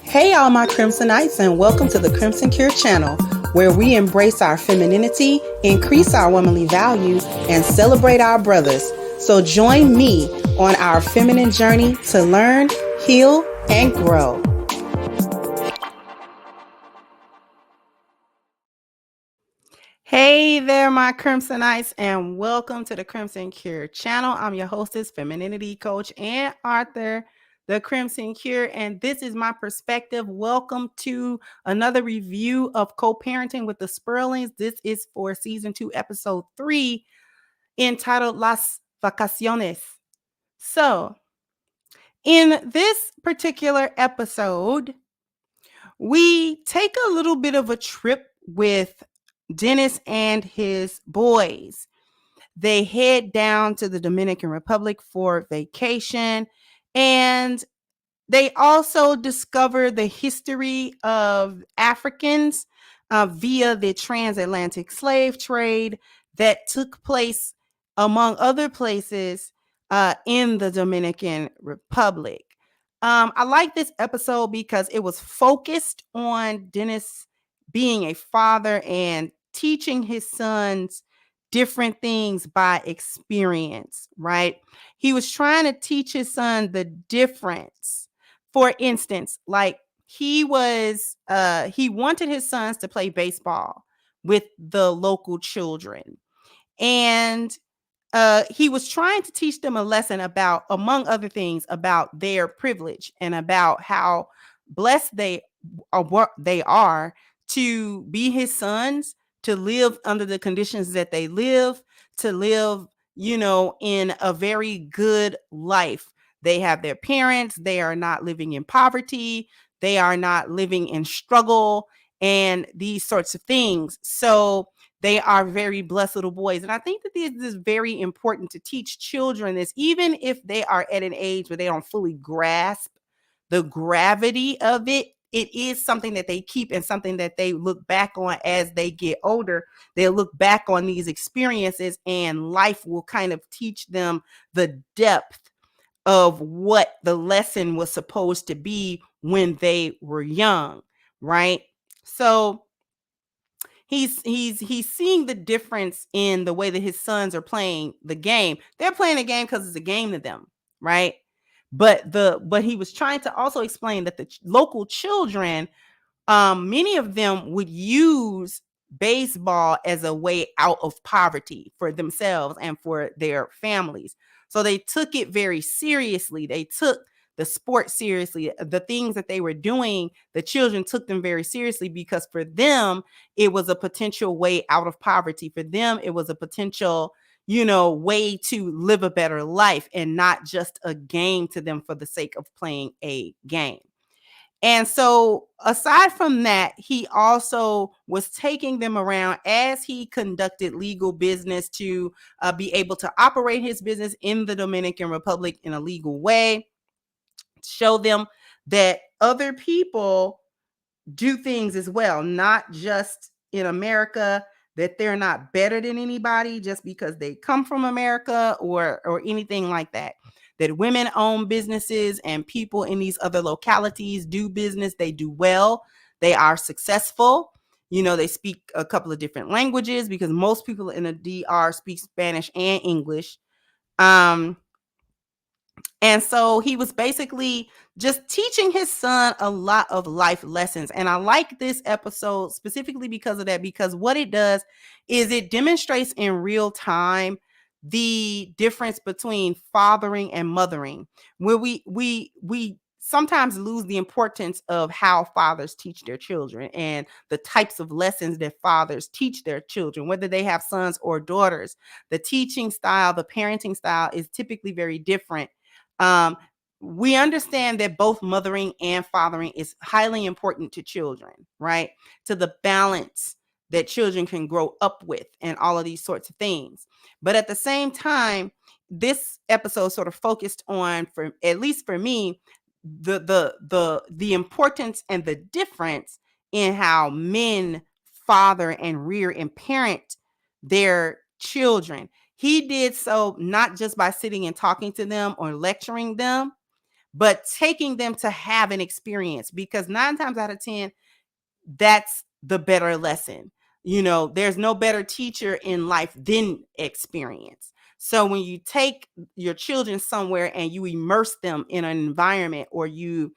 Hey, all my Crimsonites, and welcome to the Crimson Cure channel, where we embrace our femininity, increase our womanly values, and celebrate our brothers. So join me on our feminine journey to learn, heal, and grow. Hey there, my Crimsonites, and welcome to the Crimson Cure channel. I'm your hostess, femininity coach, and author, The Crimson Cure, and this is my perspective. Welcome to another review of Co-Parenting with the Sperlings. This is for season 2, episode 3, entitled Las Vacaciones. So, in this particular episode, we take a little bit of a trip with Dennis and his boys. They head down to the Dominican Republic for vacation, and they also discover the history of Africans via the transatlantic slave trade that took place, among other places, in the Dominican Republic. I like this episode because it was focused on Dennis being a father and teaching his sons different things by experience, right? He was trying to teach his son the difference. For instance, like he wanted his sons to play baseball with the local children. And he was trying to teach them a lesson about, among other things, about their privilege and about how blessed they are to be his sons, to live under the conditions that they live, to live, in a very good life. They have their parents. They are not living in poverty. They are not living in struggle and these sorts of things. So they are very blessed little boys. And I think that this is very important to teach children this, even if they are at an age where they don't fully grasp the gravity of it. It is something that they keep and something that they look back on as they get older. They'll look back on these experiences and life will kind of teach them the depth of what the lesson was supposed to be when they were young, right? So he's seeing the difference in the way that his sons are playing the game. They're playing the game because it's a game to them, right? But he was trying to also explain that the local children, many of them would use baseball as a way out of poverty for themselves and for their families. So they took it very seriously. They took the sport seriously. The things that they were doing, the children took them very seriously because for them, it was a potential way out of poverty. For them, it was a potential, way to live a better life and not just a game to them for the sake of playing a game. And so aside from that, he also was taking them around as he conducted legal business to be able to operate his business in the Dominican Republic in a legal way, show them that other people do things as well, not just in America, that they're not better than anybody just because they come from America or anything like that. That women own businesses and people in these other localities do business. They do well. They are successful. They speak a couple of different languages because most people in the DR speak Spanish and English. And so he was basically just teaching his son a lot of life lessons. And I like this episode specifically because of that, because what it does is it demonstrates in real time the difference between fathering and mothering, where we sometimes lose the importance of how fathers teach their children and the types of lessons that fathers teach their children, whether they have sons or daughters. The teaching style, the parenting style is typically very different. We understand that both mothering and fathering is highly important to children, right? To the balance that children can grow up with and all of these sorts of things. But at the same time, this episode sort of focused on, for at least for me, the importance and the difference in how men father and rear and parent their children. He did so not just by sitting and talking to them or lecturing them, but taking them to have an experience, because 9 times out of 10, that's the better lesson. There's no better teacher in life than experience. So when you take your children somewhere and you immerse them in an environment, or you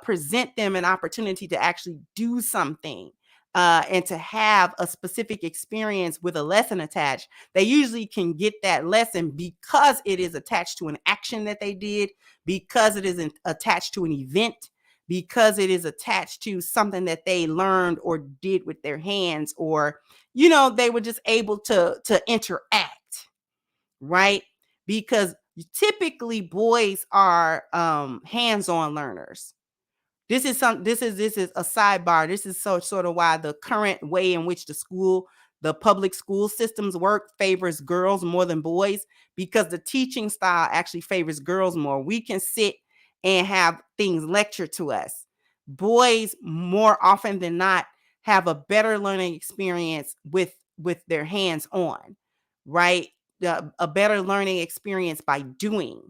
present them an opportunity to actually do something, and to have a specific experience with a lesson attached, they usually can get that lesson because it is attached to an action that they did, because it isn't attached to an event, because it is attached to something that they learned or did with their hands, or they were just able to interact, right? Because typically boys are hands-on learners. This is a sidebar. This is sort of why the current way in which the public school systems work favors girls more than boys, because the teaching style actually favors girls more. We can sit and have things lectured to us. Boys, more often than not, have a better learning experience with their hands on, right? A better learning experience by doing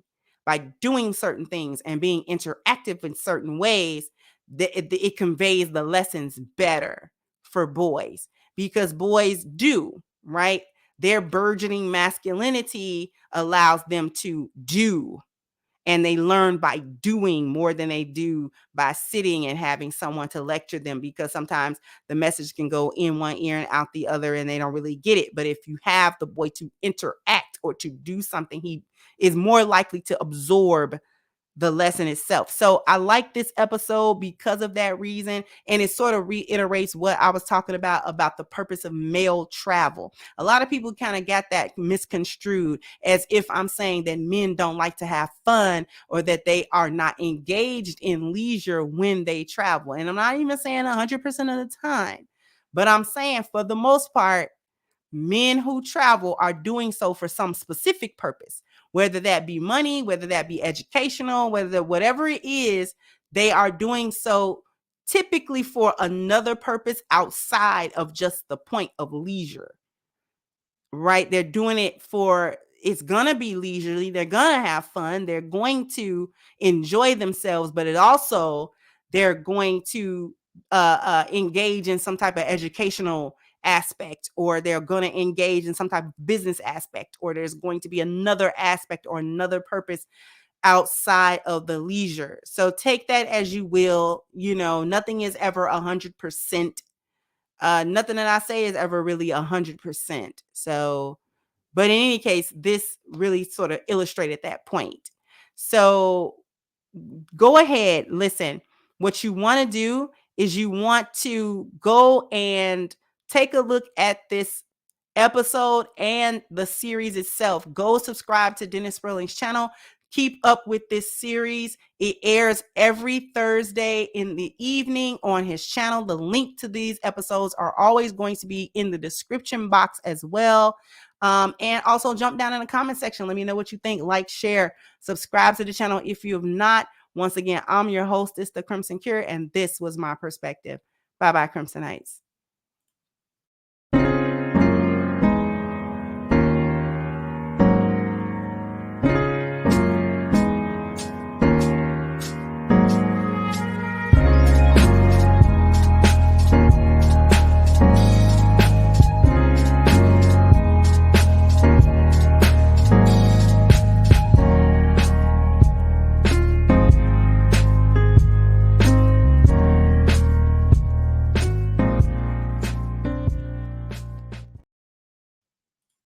certain things and being interactive in certain ways. It conveys the lessons better for boys, because boys do, right? Their burgeoning masculinity allows them to do, and they learn by doing more than they do by sitting and having someone to lecture them, because sometimes the message can go in one ear and out the other and they don't really get it. But if you have the boy to interact or to do something, he is more likely to absorb the lesson itself. So I like this episode because of that reason. And it sort of reiterates what I was talking about the purpose of male travel. A lot of people kind of got that misconstrued as if I'm saying that men don't like to have fun, or that they are not engaged in leisure when they travel. And I'm not even saying 100% of the time, but I'm saying for the most part, men who travel are doing so for some specific purpose, whether that be money, whether that be educational, whatever it is, they are doing so typically for another purpose outside of just the point of leisure, right? They're doing it for, it's going to be leisurely. They're going to have fun. They're going to enjoy themselves, but it also, they're going to engage in some type of educational aspect, or they're going to engage in some type of business aspect, or there's going to be another aspect or another purpose outside of the leisure. So take that as you will. Nothing is ever 100%. Nothing that I say is ever really 100%. So, but in any case, this really sort of illustrated that point. So go ahead, listen. What you want to do is you want to go and take a look at this episode and the series itself. Go subscribe to Dennis Sperling's channel. Keep up with this series. It airs every Thursday in the evening on his channel. The link to these episodes are always going to be in the description box as well. And also jump down in the comment section. Let me know what you think. Like, share, subscribe to the channel if you have not. Once again, I'm your hostess, The Crimson Cure, and this was my perspective. Bye-bye, Crimsonites.